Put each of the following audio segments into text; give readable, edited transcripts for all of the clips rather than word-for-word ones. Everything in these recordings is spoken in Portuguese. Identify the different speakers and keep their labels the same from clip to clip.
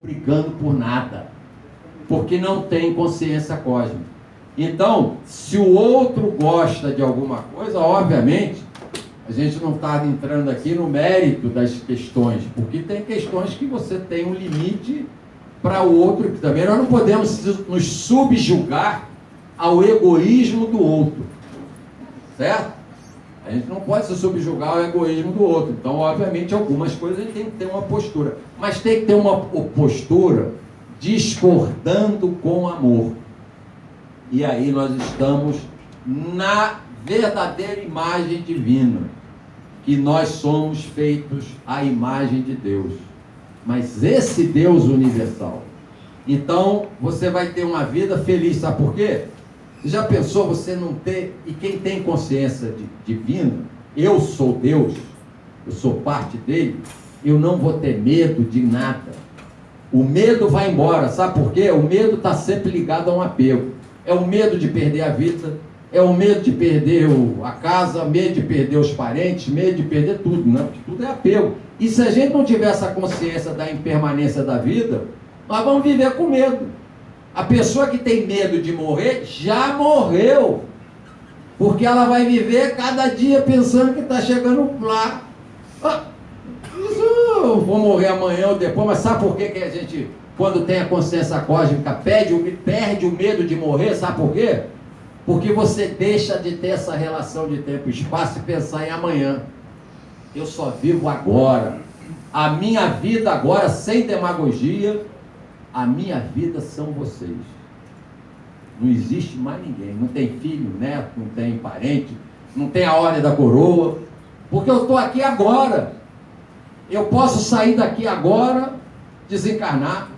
Speaker 1: brigando por nada, porque não tem consciência cósmica. Então, se o outro gosta de alguma coisa, obviamente, a gente não está entrando aqui no mérito das questões, porque tem questões que você tem um limite para o outro, que também nós não podemos nos subjugar ao egoísmo do outro, certo? A gente não pode se subjugar ao egoísmo do outro. Então, obviamente, algumas coisas a gente tem que ter uma postura, mas tem que ter uma postura discordando com amor. E aí nós estamos na verdadeira imagem divina, que nós somos feitos à imagem de Deus, mas esse Deus universal. Então você vai ter uma vida feliz, sabe por quê? Você já pensou você não ter, e quem tem consciência divina, eu sou Deus, eu sou parte dele, eu não vou ter medo de nada. O medo vai embora, sabe por quê? O medo está sempre ligado a um apego. É o medo de perder a vida, é o medo de perder a casa, medo de perder os parentes, medo de perder tudo, né? Porque tudo é apego. E se a gente não tiver essa consciência da impermanência da vida, nós vamos viver com medo. A pessoa que tem medo de morrer, já morreu. Porque ela vai viver cada dia pensando que está chegando lá. Eu vou morrer amanhã ou depois, mas sabe por que a gente, quando tem a consciência cósmica, perde o medo de morrer? Sabe por quê? Porque você deixa de ter essa relação de tempo e espaço e pensar em amanhã. Eu só vivo agora. A minha vida agora, sem demagogia, a minha vida são vocês. Não existe mais ninguém. Não tem filho, neto, não tem parente, não tem a ordem da coroa. Porque eu estou aqui agora. Eu posso sair daqui agora, desencarnar.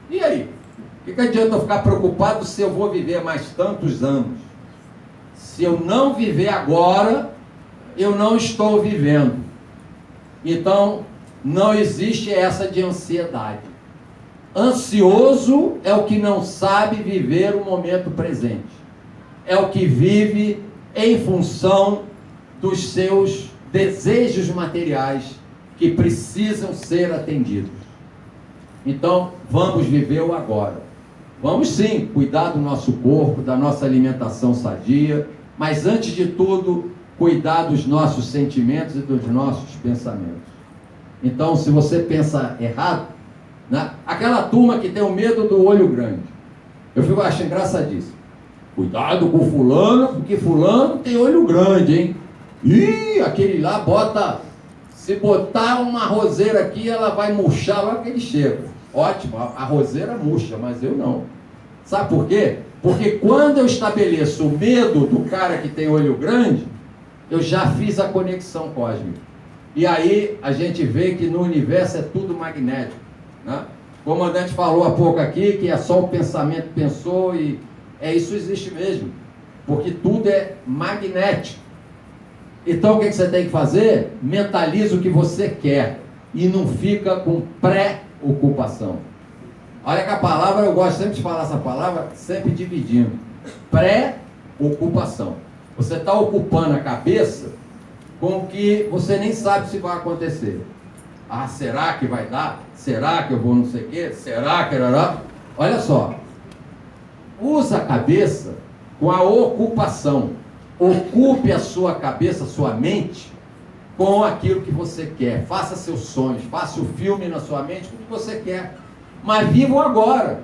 Speaker 1: E aí? O que adianta eu ficar preocupado se eu vou viver mais tantos anos? Se eu não viver agora, eu não estou vivendo. Então, não existe essa de ansiedade. Ansioso é o que não sabe viver o momento presente. É o que vive em função dos seus desejos materiais que precisam ser atendidos. Então, vamos viver o agora. Vamos sim cuidar do nosso corpo, da nossa alimentação sadia, mas antes de tudo, cuidar dos nossos sentimentos e dos nossos pensamentos. Então, se você pensa errado, né? Aquela turma que tem o medo do olho grande, eu acho engraçadíssimo. Cuidado com fulano, porque fulano tem olho grande, hein? Ih, aquele lá bota, se botar uma roseira aqui, ela vai murchar lá que ele chega. Ótimo, a roseira murcha, mas eu não. Sabe por quê? Porque quando eu estabeleço o medo do cara que tem olho grande, eu já fiz a conexão cósmica. E aí a gente vê que no universo é tudo magnético, né? O comandante falou há pouco aqui que é só o pensamento que pensou, e isso existe mesmo, porque tudo é magnético. Então o que você tem que fazer? Mentaliza o que você quer e não fica com pré-ocupação. Olha que a palavra, eu gosto sempre de falar essa palavra, sempre dividindo. Pré-ocupação. Você está ocupando a cabeça com o que você nem sabe se vai acontecer. Ah, será que vai dar? Será que eu vou não sei o quê? Será que... Olha só. Usa a cabeça com a ocupação. Ocupe a sua cabeça, a sua mente, com aquilo que você quer. Faça seus sonhos, faça o filme na sua mente com o que você quer. Mas viva o agora.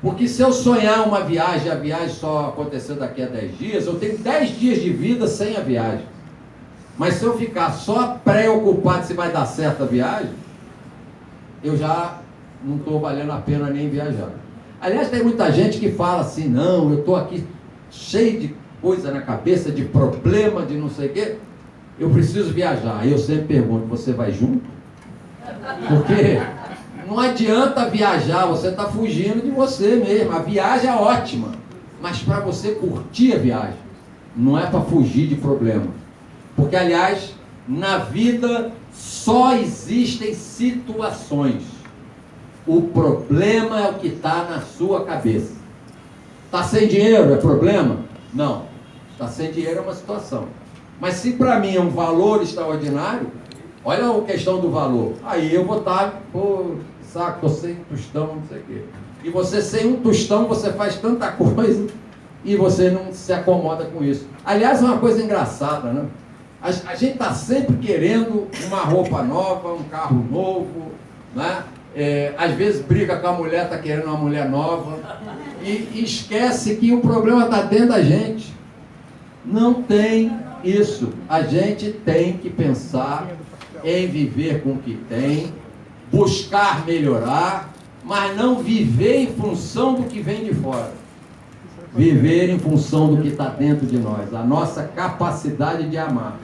Speaker 1: Porque se eu sonhar uma viagem, a viagem só acontecer daqui a 10 dias, eu tenho 10 dias de vida sem a viagem. Mas se eu ficar só preocupado se vai dar certo a viagem, eu já não estou valendo a pena nem viajar. Aliás, tem muita gente que fala assim, não, eu estou aqui cheio de coisa na cabeça, de problema, de não sei o quê, eu preciso viajar. Aí eu sempre pergunto, você vai junto? Porque não adianta viajar, você está fugindo de você mesmo. A viagem é ótima, mas para você curtir a viagem, não é para fugir de problema. Porque, aliás, na vida só existem situações. O problema é o que está na sua cabeça. Está sem dinheiro, é problema? Não. Está sem dinheiro é uma situação. Mas se para mim é um valor extraordinário, olha a questão do valor. Aí eu vou estar, saco, estou sem um tostão, não sei o quê. E você sem um tostão, você faz tanta coisa e você não se acomoda com isso. Aliás, é uma coisa engraçada, né? A gente está sempre querendo uma roupa nova, um carro novo, né? Às vezes briga com a mulher, está querendo uma mulher nova, e esquece que o problema está dentro da gente. Não tem isso. A gente tem que pensar em viver com o que tem, buscar melhorar, mas não viver em função do que vem de fora. Viver em função do que está dentro de nós, a nossa capacidade de amar.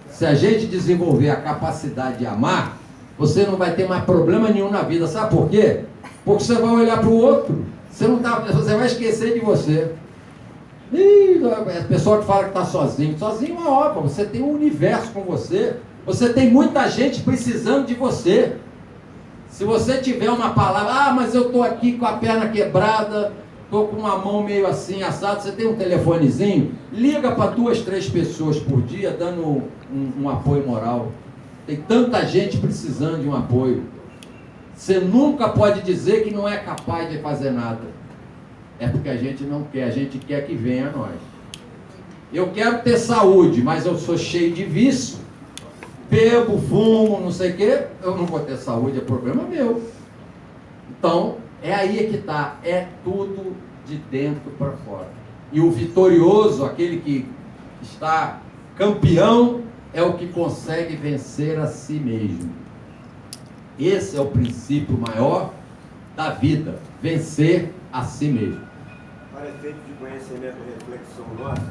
Speaker 1: Se a gente desenvolver a capacidade de amar, você não vai ter mais problema nenhum na vida. Sabe por quê? Porque você vai olhar para o outro, você vai esquecer de você. E a pessoa que fala que está sozinho é óbvio, você tem um universo com você, você tem muita gente precisando de você. Se você tiver uma palavra, mas eu estou aqui com a perna quebrada, estou com uma mão meio assim, assado, você tem um telefonezinho, liga para 2, 3 pessoas por dia, dando um apoio moral. Tem tanta gente precisando de um apoio. Você nunca pode dizer que não é capaz de fazer nada. É porque a gente não quer, a gente quer que venha a nós. Eu quero ter saúde, mas eu sou cheio de vício, bebo, fumo, não sei o quê, eu não vou ter saúde, é problema meu. Então, é aí que está, é tudo de dentro para fora. E o vitorioso, aquele que está campeão, é o que consegue vencer a si mesmo. Esse é o princípio maior da vida, vencer a si mesmo.
Speaker 2: Para efeito de conhecimento e reflexão nossa,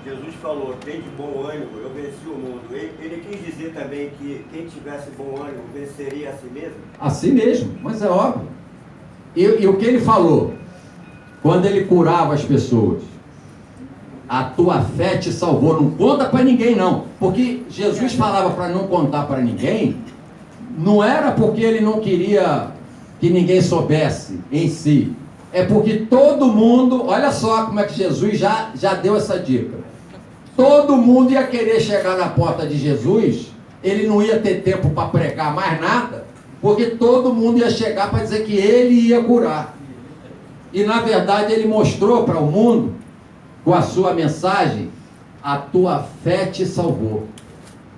Speaker 2: Jesus falou, tem de bom ânimo, eu venci o mundo. Ele quis dizer também que quem tivesse bom ânimo venceria a si mesmo?
Speaker 1: A si mesmo, mas é óbvio. E o que ele falou? Quando ele curava as pessoas, a tua fé te salvou, não conta para ninguém não. Porque Jesus falava para não contar para ninguém, não era porque ele não queria que ninguém soubesse em si. É porque todo mundo, olha só como é que Jesus já deu essa dica. Todo mundo ia querer chegar na porta de Jesus, ele não ia ter tempo para pregar mais nada, porque todo mundo ia chegar para dizer que ele ia curar. E na verdade ele mostrou para o mundo, com a sua mensagem, a tua fé te salvou.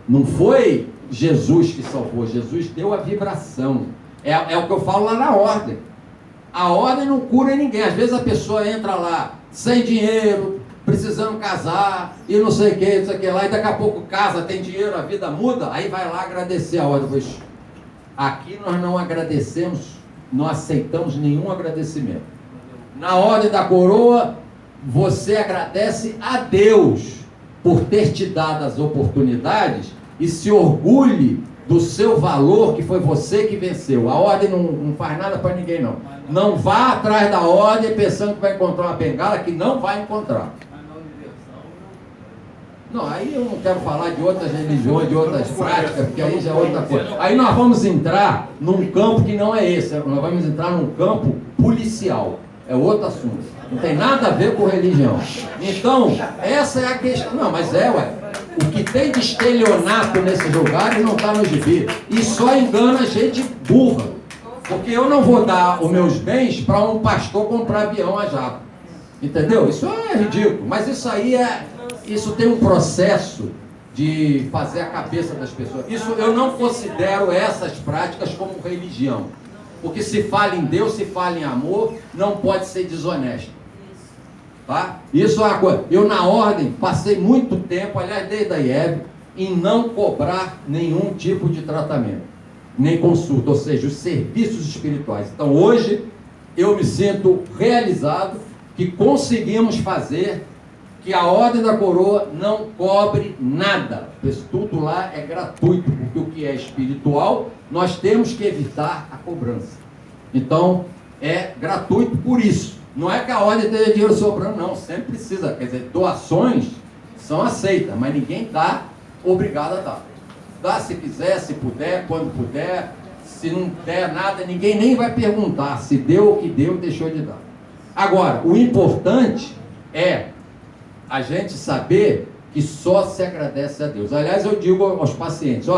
Speaker 1: Não foi Jesus que salvou, Jesus deu a vibração. É o que eu falo lá na ordem. A ordem não cura ninguém. Às vezes a pessoa entra lá sem dinheiro, precisando casar, e não sei o que lá, e daqui a pouco casa, tem dinheiro, a vida muda, aí vai lá agradecer a ordem. Pois, aqui nós não agradecemos, não aceitamos nenhum agradecimento. Na ordem da coroa, você agradece a Deus por ter te dado as oportunidades e se orgulhe do seu valor, que foi você que venceu. A ordem não faz nada para ninguém não. Não vá atrás da ordem pensando que vai encontrar uma bengala, que não vai encontrar. Não, aí eu não quero falar de outras religiões, de outras práticas, porque aí já é outra coisa. Aí nós vamos entrar num campo que não é esse, nós vamos entrar num campo policial. É outro assunto. Não tem nada a ver com religião. Então, essa é a questão. Não, mas o que tem de estelionato nesses lugares não está no gibi. E só engana gente burra. Porque eu não vou dar os meus bens para um pastor comprar avião a jato. Entendeu? Isso é ridículo. Mas isso aí isso tem um processo de fazer a cabeça das pessoas. Isso eu não considero essas práticas como religião. Porque se fala em Deus, se fala em amor, não pode ser desonesto. Tá? Isso é uma coisa. Eu, na ordem, passei muito tempo, aliás, desde a IEB, em não cobrar nenhum tipo de tratamento, nem consulta, ou seja, os serviços espirituais. Então, hoje, eu me sinto realizado que conseguimos fazer que a Ordem da Coroa não cobre nada. Tudo lá é gratuito, porque o que é espiritual, nós temos que evitar a cobrança. Então, é gratuito por isso. Não é que a ordem tenha dinheiro sobrando, não. Sempre precisa. Quer dizer, doações são aceitas, mas ninguém está obrigado a dar. Dá se quiser, se puder, quando puder. Se não der nada, ninguém nem vai perguntar se deu o que deu, deixou de dar. Agora, o importante é a gente saber que só se agradece a Deus. Aliás, eu digo aos pacientes,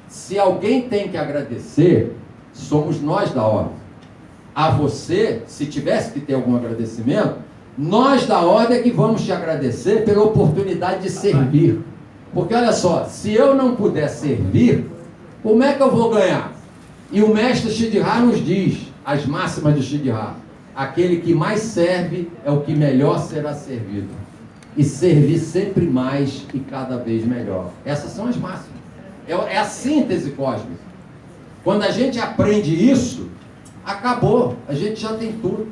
Speaker 1: se alguém tem que agradecer, somos nós da ordem. A você, se tivesse que ter algum agradecimento, nós da ordem é que vamos te agradecer pela oportunidade de servir. Porque olha só, se eu não puder servir, como é que eu vou ganhar? E o mestre Shidhar nos diz, as máximas de Shidhar: aquele que mais serve é o que melhor será servido. E servir sempre mais e cada vez melhor. Essas são as máximas. É a síntese cósmica. Quando a gente aprende isso, acabou. A gente já tem tudo.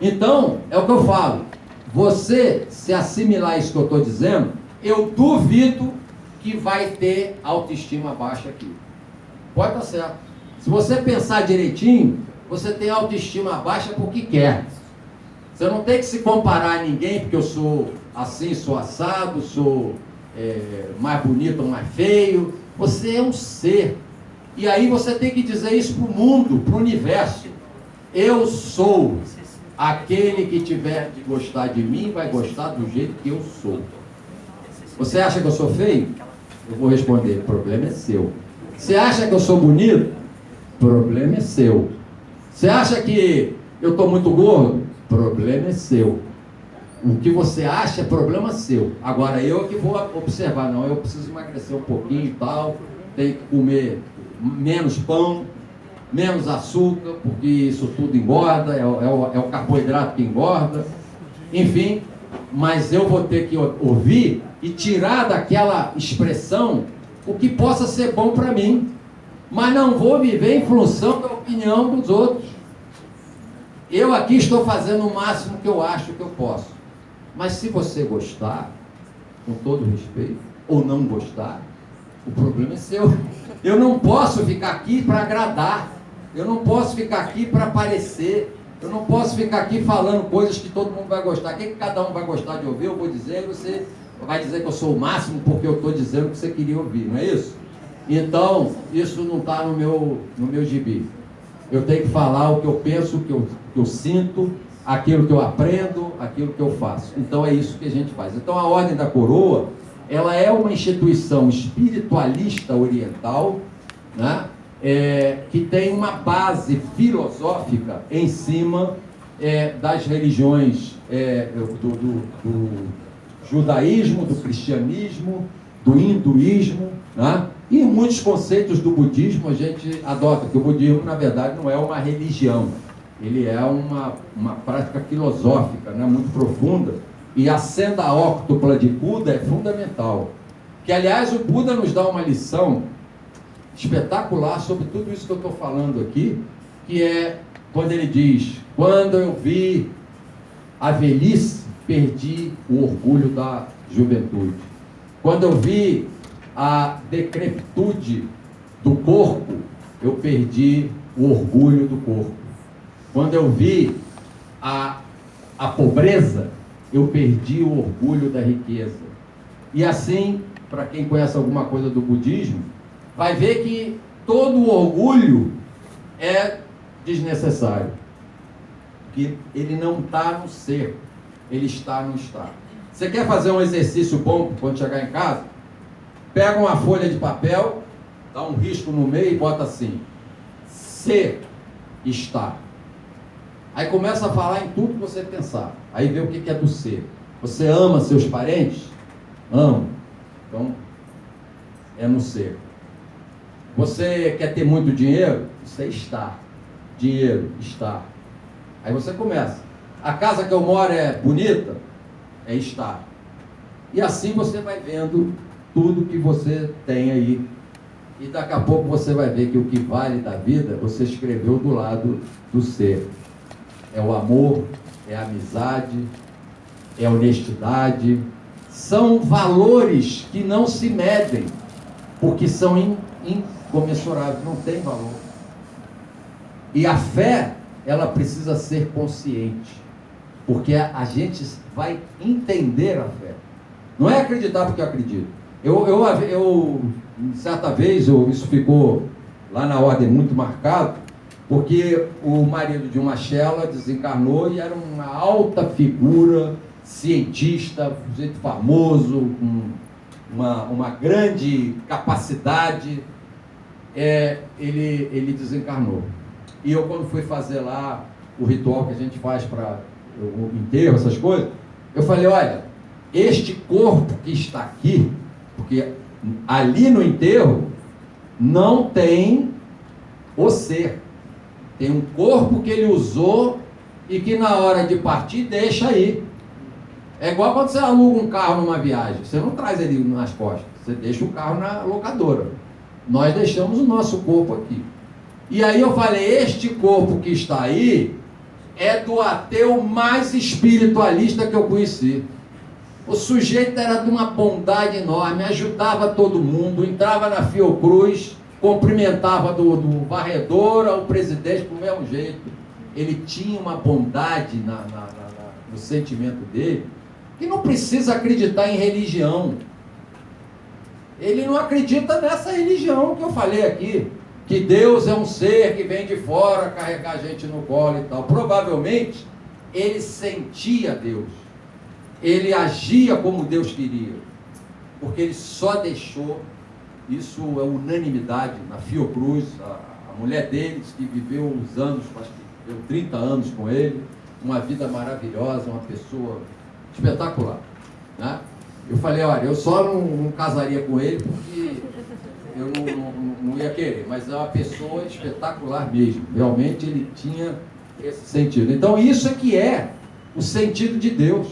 Speaker 1: Então, é o que eu falo. Você, se assimilar isso que eu estou dizendo, eu duvido que vai ter autoestima baixa aqui. Pode estar certo. Se você pensar direitinho, você tem autoestima baixa porque quer. Você não tem que se comparar a ninguém, porque eu sou assim, sou assado, sou mais bonito ou mais feio. Você é um ser. E aí você tem que dizer isso para o mundo, para o universo. Eu sou. Aquele que tiver de gostar de mim vai gostar do jeito que eu sou. Você acha que eu sou feio? Eu vou responder: o problema é seu. Você acha que eu sou bonito? O problema é seu. Você acha que eu estou muito gordo? O problema é seu. O que você acha é problema seu. Agora eu que vou observar: não, eu preciso emagrecer um pouquinho e tal, tenho que comer menos pão, menos açúcar, porque isso tudo engorda, é o carboidrato que engorda, enfim. Mas eu vou ter que ouvir e tirar daquela expressão o que possa ser bom para mim, mas não vou viver em função da opinião dos outros. Eu aqui estou fazendo o máximo que eu acho que eu posso, mas se você gostar, com todo respeito, ou não gostar, o problema é seu. Eu não posso ficar aqui para agradar, eu não posso ficar aqui para aparecer, eu não posso ficar aqui falando coisas que todo mundo vai gostar. O que cada um vai gostar de ouvir, eu vou dizer, e você vai dizer que eu sou o máximo porque eu estou dizendo o que você queria ouvir, não é isso? Então, isso não está no meu gibi. Eu tenho que falar o que eu penso, o que eu sinto, aquilo que eu aprendo, aquilo que eu faço. Então é isso que a gente faz. Então a Ordem da Coroa, ela é uma instituição espiritualista oriental, né? Que tem uma base filosófica em cima das religiões do judaísmo, do cristianismo, do hinduísmo, né? E muitos conceitos do budismo a gente adota, que o budismo, na verdade, não é uma religião, ele é uma prática filosófica, né? Muito profunda, e a senda óctupla de Buda é fundamental. Que, aliás, o Buda nos dá uma lição espetacular sobre tudo isso que eu estou falando aqui, que é quando ele diz: quando eu vi a velhice, perdi o orgulho da juventude. Quando eu vi a decrepitude do corpo, eu perdi o orgulho do corpo. Quando eu vi a pobreza, eu perdi o orgulho da riqueza. E assim, para quem conhece alguma coisa do budismo, vai ver que todo o orgulho é desnecessário. Que ele não está no ser, ele está no estar. Você quer fazer um exercício bom quando chegar em casa? Pega uma folha de papel, dá um risco no meio e bota assim: ser, estar. Aí começa a falar em tudo que você pensar. Aí vê o que é do ser. Você ama seus parentes? Amo. Então, é no ser. Você quer ter muito dinheiro? Isso é estar. Dinheiro, estar. Aí você começa. A casa que eu moro é bonita? É estar. E assim você vai vendo tudo que você tem aí. E daqui a pouco você vai ver que o que vale da vida, você escreveu do lado do ser. É o amor, é a amizade, é a honestidade. São valores que não se medem, porque são incomensuráveis, não tem valor. E a fé, ela precisa ser consciente, porque a gente vai entender a fé. Não é acreditar porque eu acredito. Eu certa vez, isso ficou lá na ordem muito marcado, porque o marido de uma Shela desencarnou e era uma alta figura, cientista, jeito famoso, com uma grande capacidade. ele desencarnou. E eu, quando fui fazer lá o ritual que a gente faz para o enterro, essas coisas, eu falei, olha, este corpo que está aqui, porque ali no enterro não tem o ser, tem um corpo que ele usou e que na hora de partir deixa aí. É igual quando você aluga um carro numa viagem, você não traz ele nas costas, você deixa o carro na locadora. Nós deixamos o nosso corpo aqui. E aí eu falei, este corpo que está aí é do ateu mais espiritualista que eu conheci. O sujeito era de uma bondade enorme, ajudava todo mundo, entrava na Fiocruz, cumprimentava do varredor ao presidente do mesmo jeito. Ele tinha uma bondade no sentimento dele, que não precisa acreditar em religião. Ele não acredita nessa religião que eu falei aqui, que Deus é um ser que vem de fora carregar a gente no colo e tal. Provavelmente ele sentia Deus, ele agia como Deus queria, porque ele só deixou, isso é unanimidade na Fiocruz, a mulher deles que viveu uns anos, acho que viveu 30 anos com ele, uma vida maravilhosa, uma pessoa espetacular, né? Eu falei, olha, eu só não casaria com ele porque eu não ia querer, mas é uma pessoa espetacular mesmo, realmente ele tinha esse sentido. Então isso é que é o sentido de Deus.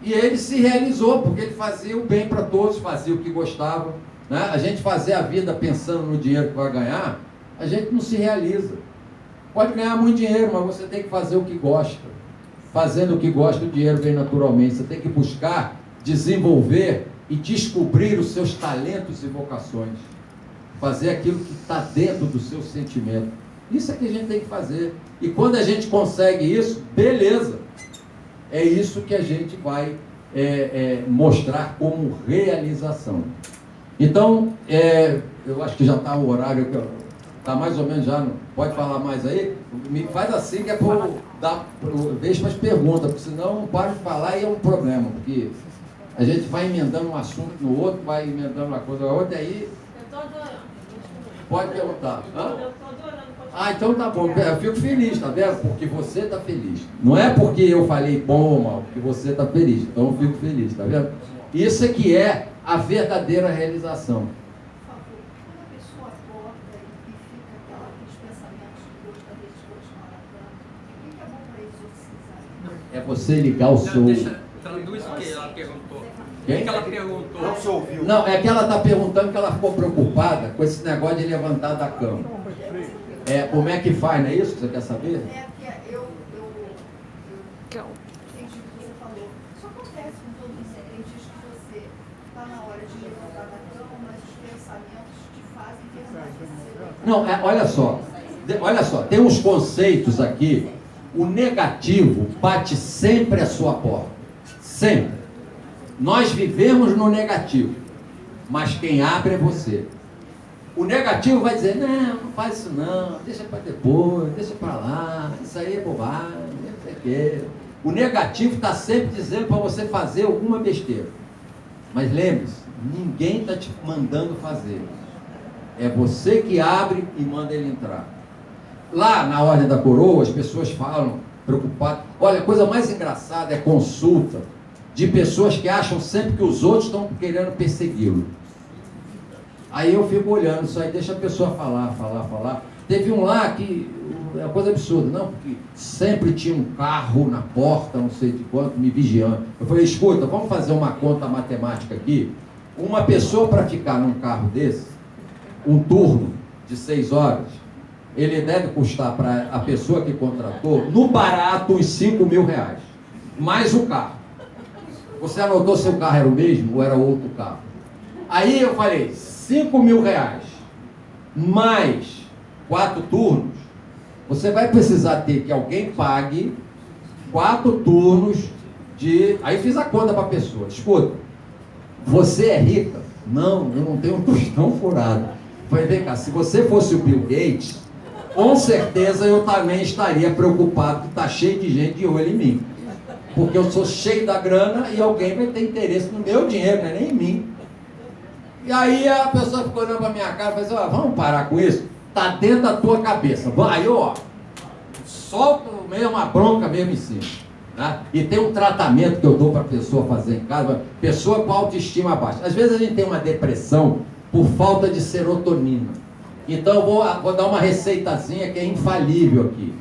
Speaker 1: E ele se realizou, porque ele fazia o bem para todos, fazia o que gostava, né? A gente fazer a vida pensando no dinheiro que vai ganhar, a gente não se realiza. Pode ganhar muito dinheiro, mas você tem que fazer o que gosta. Fazendo o que gosta, o dinheiro vem naturalmente. Você tem que buscar desenvolver e descobrir os seus talentos e vocações. Fazer aquilo que está dentro do seu sentimento. Isso é que a gente tem que fazer. E quando a gente consegue isso, beleza. É isso que a gente vai mostrar como realização. Então, eu acho que já está o horário, está mais ou menos já, pode falar mais aí? Me faz assim que é para eu dar vez para as perguntas, porque senão eu não paro de falar e é um problema, porque a gente vai emendando um assunto no outro, vai emendando uma coisa na outra, e aí...
Speaker 3: Eu estou adorando.
Speaker 1: Pode perguntar.
Speaker 3: Eu estou adorando.
Speaker 1: Então tá bom, eu fico feliz, tá vendo? Porque você está feliz. Não é porque eu falei bom ou mal, porque você está feliz. Então eu fico feliz, tá vendo? Isso é que é a verdadeira realização.
Speaker 4: Por favor, quando a pessoa acorda e fica aqueles pensamentos que gostaria de continuar na cama, o que é bom para exorcizar?
Speaker 1: É você ligar o seu...
Speaker 5: Traduz o que ela perguntou.
Speaker 1: Quem?
Speaker 5: O que ela perguntou?
Speaker 2: Não se ouviu.
Speaker 1: Não, é que ela está perguntando que ela ficou preocupada com esse negócio de levantar da cama. Como é que faz, não é isso que você quer saber?
Speaker 4: Que eu entendi o que você falou. Isso acontece com todos os crentes que você está na hora de levantar da cama, mas os pensamentos te fazem permanecer.
Speaker 1: Não, olha só, tem uns conceitos aqui. O negativo bate sempre à sua porta. Sempre. Nós vivemos no negativo, mas quem abre é você. O negativo vai dizer, não faz isso não, deixa para depois, deixa para lá, isso aí é bobagem, não sei o quê. O negativo está sempre dizendo para você fazer alguma besteira. Mas lembre-se, ninguém está te mandando fazer. É você que abre e manda ele entrar. Lá na Ordem da Coroa, as pessoas falam, preocupadas. Olha, a coisa mais engraçada é consulta de pessoas que acham sempre que os outros estão querendo persegui-lo. Aí eu fico olhando isso aí, deixa a pessoa falar. Teve um lá que, é uma coisa absurda, não, porque sempre tinha um carro na porta, não sei de quanto, me vigiando. Eu falei, escuta, vamos fazer uma conta matemática aqui. Uma pessoa para ficar num carro desse, um turno de 6 horas, ele deve custar para a pessoa que contratou, no barato, uns 5 mil reais. Mais o carro. Você anotou se o carro era o mesmo ou era outro carro? Aí eu falei, 5 mil reais, mais 4 turnos, você vai precisar ter que alguém pague 4 turnos de... Aí fiz a conta para a pessoa, escuta, você é rica? Não, eu não tenho um tostão furado. Falei, vem cá, se você fosse o Bill Gates, com certeza eu também estaria preocupado que está cheio de gente de olho em mim. Porque eu sou cheio da grana e alguém vai ter interesse no meu dinheiro, não é nem em mim. E aí a pessoa ficou olhando para minha cara e falou assim, ó, vamos parar com isso? Está dentro da tua cabeça. Aí, ó, solta meio uma bronca mesmo em cima. Né? E tem um tratamento que eu dou para a pessoa fazer em casa, pessoa com autoestima baixa. Às vezes a gente tem uma depressão por falta de serotonina. Então eu vou dar uma receitazinha que é infalível aqui.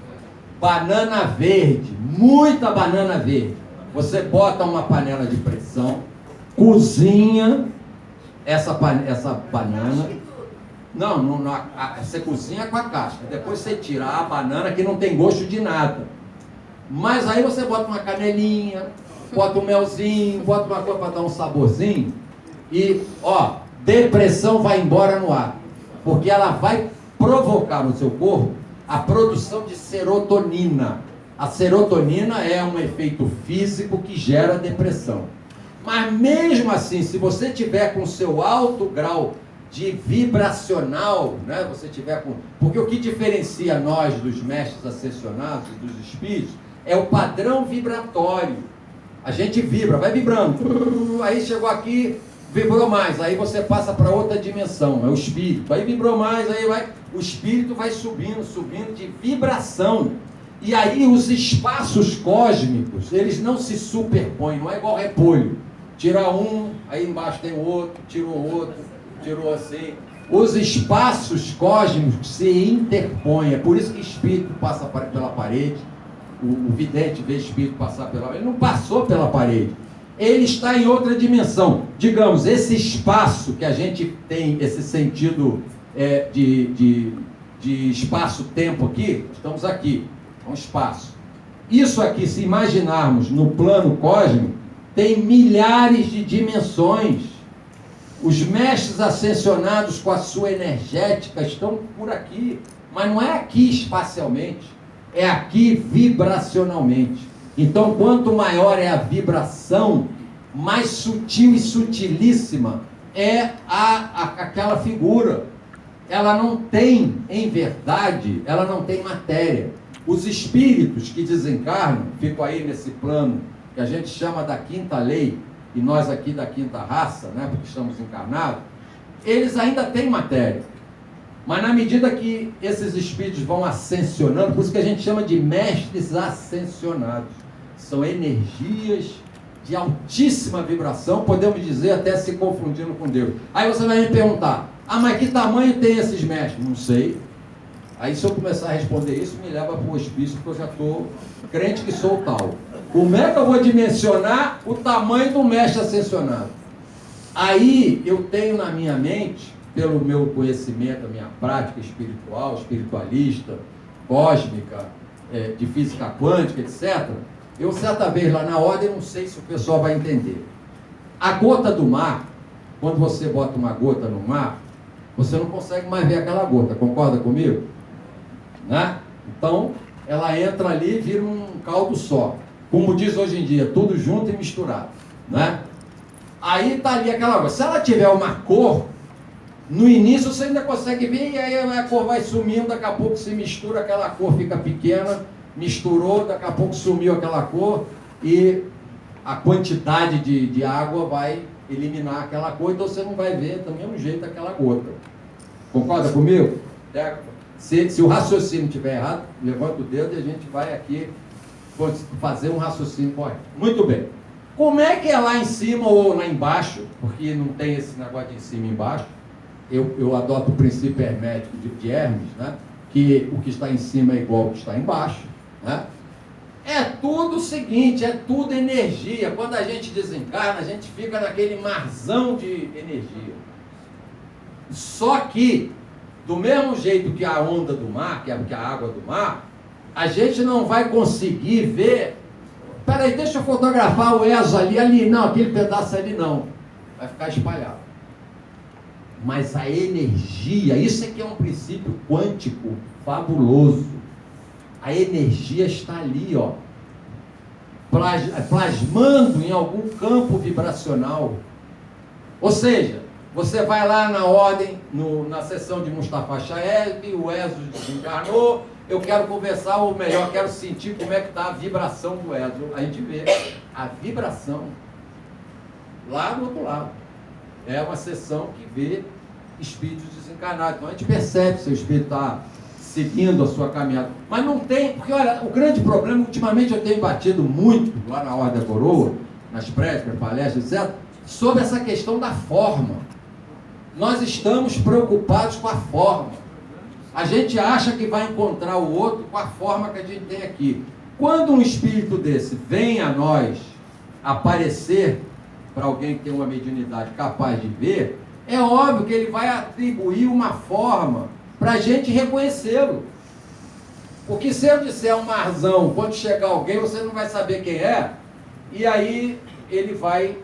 Speaker 1: Banana verde, muita banana verde. Você bota uma panela de pressão, cozinha essa banana. Não, você cozinha com a casca. Depois você tira a banana que não tem gosto de nada. Mas aí você bota uma canelinha, bota um melzinho, bota uma coisa para dar um saborzinho. E, ó, depressão vai embora no ar. Porque ela vai provocar no seu corpo a produção de serotonina. A serotonina é um efeito físico que gera depressão. Mas mesmo assim, se você tiver com seu alto grau de vibracional, né? Você tiver com... Porque o que diferencia nós dos mestres ascensionados e dos espíritos é o padrão vibratório. A gente vibra, vai vibrando. Aí chegou aqui, vibrou mais. Aí você passa para outra dimensão, é o espírito. Aí vibrou mais, aí vai... O espírito vai subindo de vibração. E aí os espaços cósmicos, eles não se superpõem, não é igual repolho. Tira um, aí embaixo tem outro, tirou outro, tirou assim. Os espaços cósmicos se interpõem, é por isso que espírito passa pela parede. O vidente vê espírito passar pela parede. Ele não passou pela parede. Ele está em outra dimensão. Digamos, esse espaço que a gente tem, esse sentido de espaço-tempo aqui, estamos aqui, é um espaço. Isso aqui, se imaginarmos no plano cósmico, tem milhares de dimensões. Os mestres ascensionados com a sua energética estão por aqui, mas não é aqui espacialmente, é aqui vibracionalmente. Então, quanto maior é a vibração, mais sutil e sutilíssima é aquela figura. Ela não tem, em verdade, ela não tem matéria. Os espíritos que desencarnam, ficam aí nesse plano que a gente chama da quinta lei, e nós aqui da quinta raça, né, porque estamos encarnados, eles ainda têm matéria. Mas na medida que esses espíritos vão ascensionando, por isso que a gente chama de mestres ascensionados. São energias de altíssima vibração, podemos dizer até se confundindo com Deus. Aí você vai me perguntar, mas que tamanho tem esses mestres? Não sei. Aí se eu começar a responder isso, me leva para o hospício, porque eu já estou crente que sou tal. Como é que eu vou dimensionar o tamanho do mestre ascensionado? Aí eu tenho na minha mente, pelo meu conhecimento, a minha prática espiritual, espiritualista, cósmica, de física quântica, etc., eu certa vez lá na ordem, não sei se o pessoal vai entender. A gota do mar, quando você bota uma gota no mar, você não consegue mais ver aquela gota, concorda comigo? Né? Então, ela entra ali e vira um caldo só. Como diz hoje em dia, tudo junto e misturado. Né? Aí está ali aquela gota. Se ela tiver uma cor, no início você ainda consegue ver, e aí a cor vai sumindo, daqui a pouco se mistura, aquela cor fica pequena, misturou, daqui a pouco sumiu aquela cor, e a quantidade de água vai eliminar aquela cor, então você não vai ver do mesmo jeito aquela gota. Concorda comigo? Se o raciocínio estiver errado, levanta o dedo e a gente vai aqui fazer um raciocínio correto. Muito bem. Como é que é lá em cima ou lá embaixo, porque não tem esse negócio de em cima e embaixo, eu adoto o princípio hermético de Hermes, né? Que o que está em cima é igual ao que está embaixo, né? É tudo o seguinte, é tudo energia. Quando a gente desencarna, a gente fica naquele marzão de energia. Só que, do mesmo jeito que a onda do mar, que a água do mar, a gente não vai conseguir ver. Peraí, deixa eu fotografar o ESO ali, não, aquele pedaço ali não. Vai ficar espalhado. Mas a energia, isso aqui é um princípio quântico fabuloso. A energia está ali, ó, plasmando em algum campo vibracional. Ou seja, você vai lá na ordem, na sessão de Mustafa Chaeb, o ESO desencarnou, eu quero conversar, ou melhor, quero sentir como é que está a vibração do ESO. A gente vê a vibração lá do outro lado. é uma sessão que vê espíritos desencarnados. Então a gente percebe se o espírito está seguindo a sua caminhada. Mas não tem, porque olha, o grande problema, ultimamente eu tenho batido muito lá na Ordem da Coroa, nas prédicas, palestras, etc., sobre essa questão da forma. Nós estamos preocupados com a forma. A gente acha que vai encontrar o outro com a forma que a gente tem aqui. Quando um espírito desse vem a nós aparecer para alguém que tem uma mediunidade capaz de ver, é óbvio que ele vai atribuir uma forma para a gente reconhecê-lo. Porque se eu disser um marzão, quando chegar alguém, você não vai saber quem é, e aí ele vai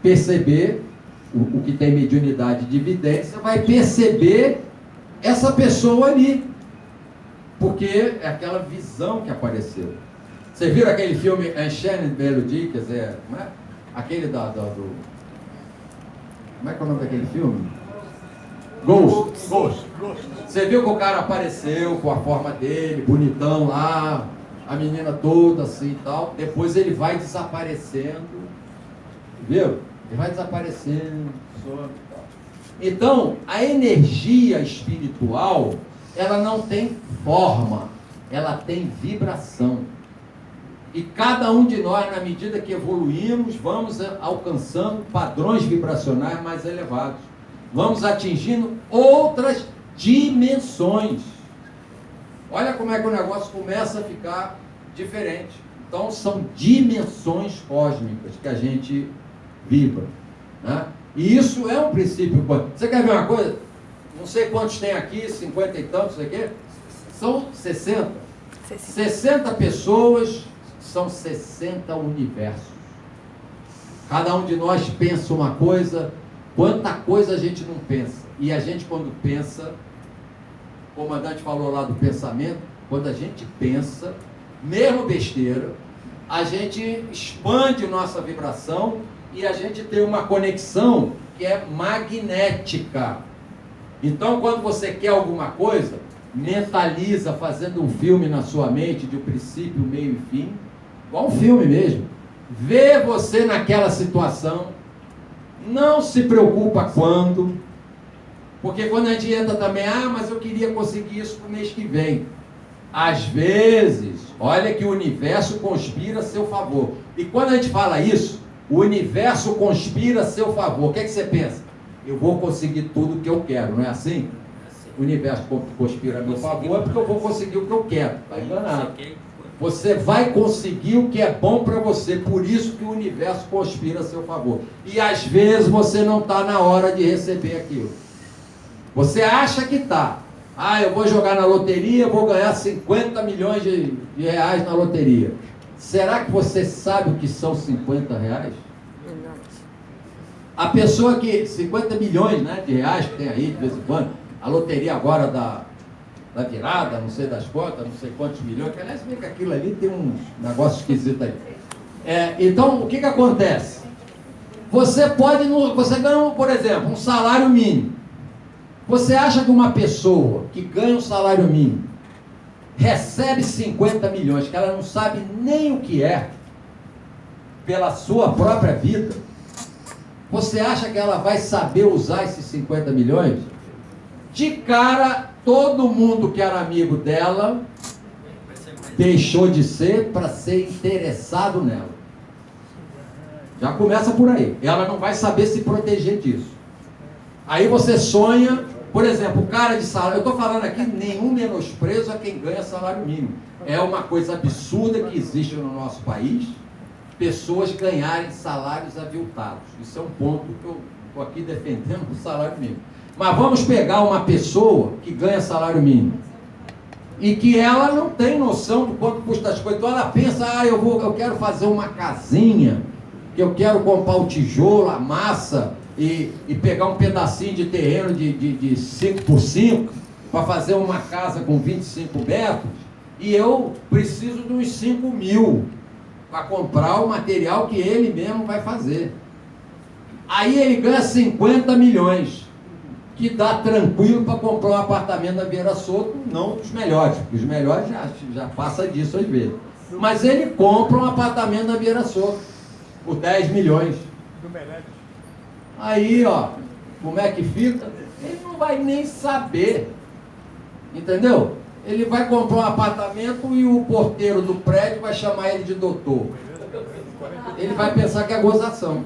Speaker 1: perceber, o que tem mediunidade de evidência, vai perceber essa pessoa ali. Porque é aquela visão que apareceu. Vocês viram aquele filme Enchaine de Melody, quer dizer, como é? Aquele do... Como é que é o nome daquele filme? Ghost. Você viu que o cara apareceu com a forma dele, bonitão lá, a menina toda assim e tal, depois ele vai desaparecendo, viu? Ele vai desaparecendo, some e tal. Então, a energia espiritual, ela não tem forma, ela tem vibração. E cada um de nós, na medida que evoluímos, vamos alcançando padrões vibracionais mais elevados. Vamos atingindo outras dimensões. Olha como é que o negócio começa a ficar diferente. Então, são dimensões cósmicas que a gente vibra, né? E isso é um princípio. Você quer ver uma coisa? Não sei quantos tem aqui, 50 e tantos aqui. São 60. 60 pessoas, são 60 universos. Cada um de nós pensa uma coisa. Quanta coisa a gente não pensa. E a gente, quando pensa, o comandante falou lá do pensamento, quando a gente pensa, mesmo besteira, a gente expande nossa vibração e a gente tem uma conexão que é magnética. Então, quando você quer alguma coisa, mentaliza fazendo um filme na sua mente, de um princípio, meio e fim, igual um filme mesmo. Vê você naquela situação. Não se preocupa quando, porque quando a gente entra também, mas eu queria conseguir isso para o mês que vem. Às vezes, olha que o universo conspira a seu favor. E quando a gente fala isso, o universo conspira a seu favor. O que é que você pensa? Eu vou conseguir tudo o que eu quero, não é assim? O universo conspira a meu favor, é porque eu vou conseguir o que eu quero. Está enganado. Você vai conseguir o que é bom para você, por isso que o universo conspira a seu favor. E às vezes você não está na hora de receber aquilo. Você acha que está. Eu vou jogar na loteria, vou ganhar 50 milhões de reais na loteria. Será que você sabe o que são 50 reais? A pessoa que... 50 milhões, né, de reais que tem aí de vez em quando. A loteria agora da virada, não sei das contas, não sei quantos milhões, que aliás, vê que aquilo ali tem um negócio esquisito aí. Então, o que acontece? Você ganha, por exemplo, um salário mínimo. Você acha que uma pessoa que ganha um salário mínimo recebe 50 milhões, que ela não sabe nem o que é, pela sua própria vida, você acha que ela vai saber usar esses 50 milhões? De cara, todo mundo que era amigo dela deixou de ser para ser interessado nela. Já começa por aí. Ela não vai saber se proteger disso. Aí você sonha, por exemplo, o cara de salário. Eu estou falando aqui nenhum menosprezo a quem ganha salário mínimo. É uma coisa absurda que existe no nosso país, pessoas ganharem salários aviltados. Isso é um ponto que eu estou aqui defendendo o salário mínimo. Mas vamos pegar uma pessoa que ganha salário mínimo e que ela não tem noção do quanto custa as coisas. Então ela pensa, eu quero fazer uma casinha, que eu quero comprar o tijolo, a massa e pegar um pedacinho de terreno de 5x5 para fazer uma casa com 25 metros, e eu preciso de uns 5 mil para comprar o material que ele mesmo vai fazer. Aí ele ganha 50 milhões. Que dá tranquilo para comprar um apartamento na Vieira Soto, não dos melhores, porque os melhores já passa disso às vezes. Mas ele compra um apartamento na Vieira Soto, por 10 milhões. Aí, ó, como é que fica? Ele não vai nem saber. Entendeu? Ele vai comprar um apartamento e o porteiro do prédio vai chamar ele de doutor. Ele vai pensar que é gozação.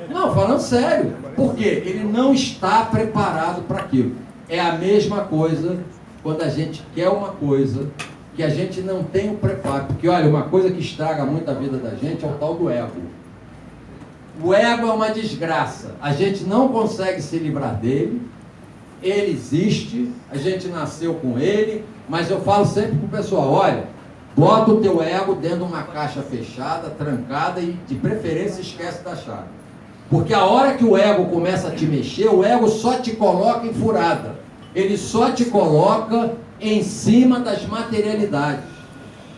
Speaker 1: Não, falando sério. Por quê? Ele não está preparado para aquilo. É a mesma coisa quando a gente quer uma coisa que a gente não tem o preparo. Porque, olha, uma coisa que estraga muito a vida da gente é o tal do ego. O ego é uma desgraça. A gente não consegue se livrar dele. Ele existe, a gente nasceu com ele, mas eu falo sempre pro pessoal, olha, bota o teu ego dentro de uma caixa fechada, trancada e de preferência esquece da chave. Porque a hora que o ego começa a te mexer, o ego só te coloca em furada. Ele só te coloca em cima das materialidades.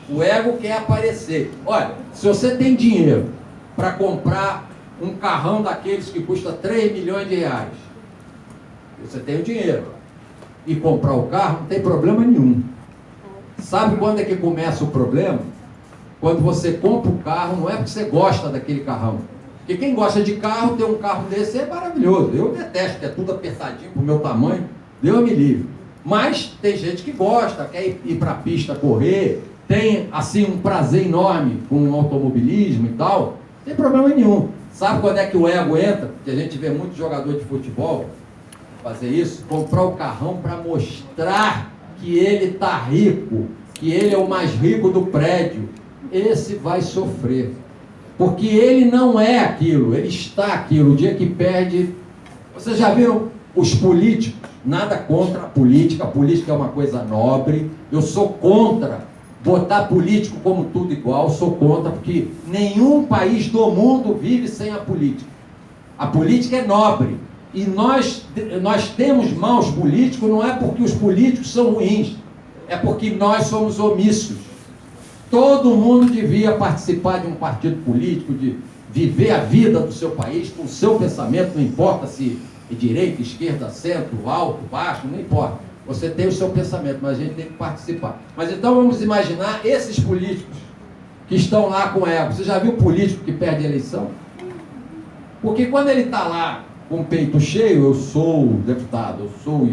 Speaker 1: O ego quer aparecer. Olha, se você tem dinheiro para comprar um carrão daqueles que custa 3 milhões de reais, você tem o dinheiro e comprar o carro, não tem problema nenhum. Sabe quando é que começa o problema? Quando você compra o carro, não é porque você gosta daquele carrão. Porque quem gosta de carro, ter um carro desse é maravilhoso. Eu detesto, que é tudo apertadinho pro meu tamanho, Deus me livre. Mas tem gente que gosta, quer ir para a pista correr, tem assim um prazer enorme com o automobilismo e tal, não tem problema nenhum. Sabe quando é que o ego entra? Porque a gente vê muito jogador de futebol fazer isso, comprar o carrão para mostrar que ele está rico, que ele é o mais rico do prédio. Esse vai sofrer, porque ele não é aquilo, ele está aquilo. O dia que perde, vocês já viram os políticos? Nada contra a política é uma coisa nobre, eu sou contra botar político como tudo igual, sou contra, porque nenhum país do mundo vive sem a política. A política é nobre. E nós temos maus políticos, não é porque os políticos são ruins, é porque nós somos omissos. Todo mundo devia participar de um partido político, de viver a vida do seu país com o seu pensamento, não importa se é direita, esquerda, centro, alto, baixo, não importa. Você tem o seu pensamento, mas a gente tem que participar. Mas então vamos imaginar esses políticos que estão lá com ego. Você já viu político que perde a eleição? Porque quando ele está lá com o peito cheio, eu sou deputado, eu sou isso.